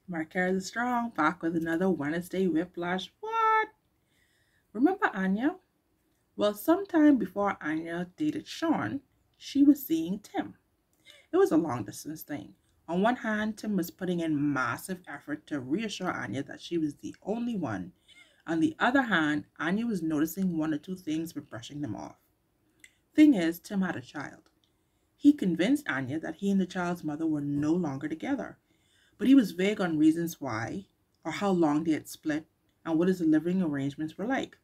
Marquez is strong, back with another Wednesday whiplash. What? Remember Anya? Well, sometime before Anya dated Sean, she was seeing Tim. It was a long distance thing. On one hand, Tim was putting in massive effort to reassure Anya that she was the only one. On the other hand, Anya was noticing one or two things but brushing them off. Thing is, Tim had a child. He convinced Anya that he and the child's mother were no longer together, but he was vague on reasons why, or how long they had split, and what his living arrangements were like.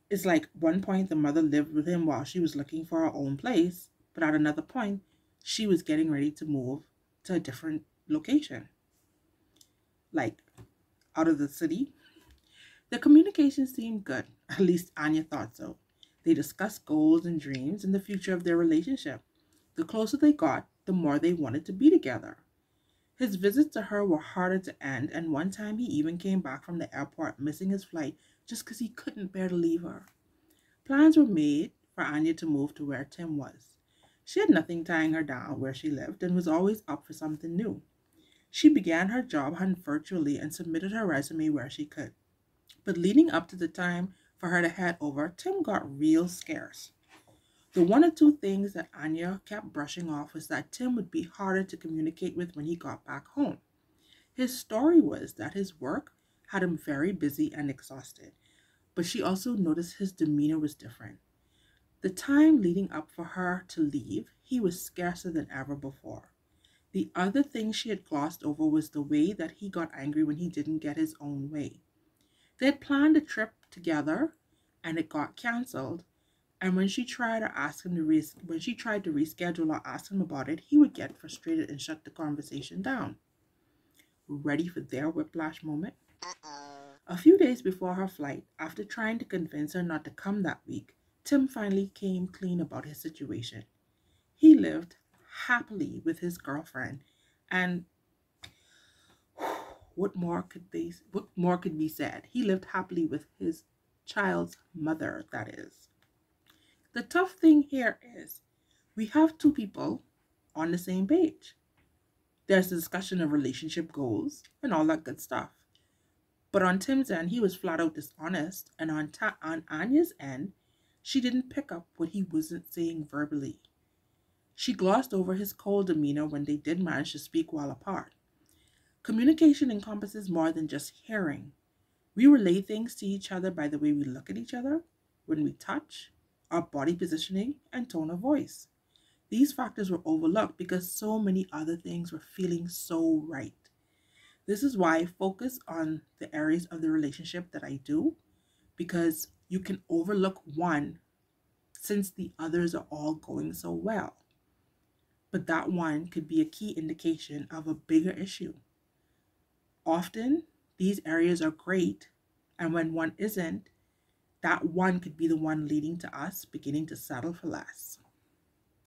It's like one point the mother lived with him while she was looking for her own place, but at another point, she was getting ready to move to a different location, like out of the city. The communication seemed good, at least Anya thought so. They discussed goals and dreams and the future of their relationship. The closer they got, the more they wanted to be together. His visits to her were harder to end, and one time he even came back from the airport missing his flight just because he couldn't bear to leave her. Plans were made for Anya to move to where Tim was. She had nothing tying her down where she lived and was always up for something new. She began her job hunt virtually and submitted her resume where she could. But leading up to the time for her to head over, Tim got real scarce. The one or two things that Anya kept brushing off was that Tim would be harder to communicate with when he got back home. His story was that his work had him very busy and exhausted, but she also noticed his demeanor was different. The time leading up for her to leave, he was scarcer than ever before. The other thing she had glossed over was the way that he got angry when he didn't get his own way. They had planned a trip together and it got cancelled. And when she tried to ask him to when she tried to reschedule or ask him about it, he would get frustrated and shut the conversation down. Ready for their whiplash moment? A few days before her flight, after trying to convince her not to come that week, Tim finally came clean about his situation. He lived happily with his girlfriend, and what more could be said? He lived happily with his child's mother, that is. The tough thing here is we have two people on the same page. There's a discussion of relationship goals and all that good stuff. But on Tim's end, he was flat out dishonest, and on Anya's end, she didn't pick up what he wasn't saying verbally. She glossed over his cold demeanor when they did manage to speak while apart. Communication encompasses more than just hearing. We relay things to each other by the way we look at each other, when we touch, our body positioning, and tone of voice. These factors were overlooked because so many other things were feeling so right. This is why I focus on the areas of the relationship that I do, because you can overlook one since the others are all going so well. But that one could be a key indication of a bigger issue. Often, these areas are great, and when one isn't, that one could be the one leading to us beginning to settle for less.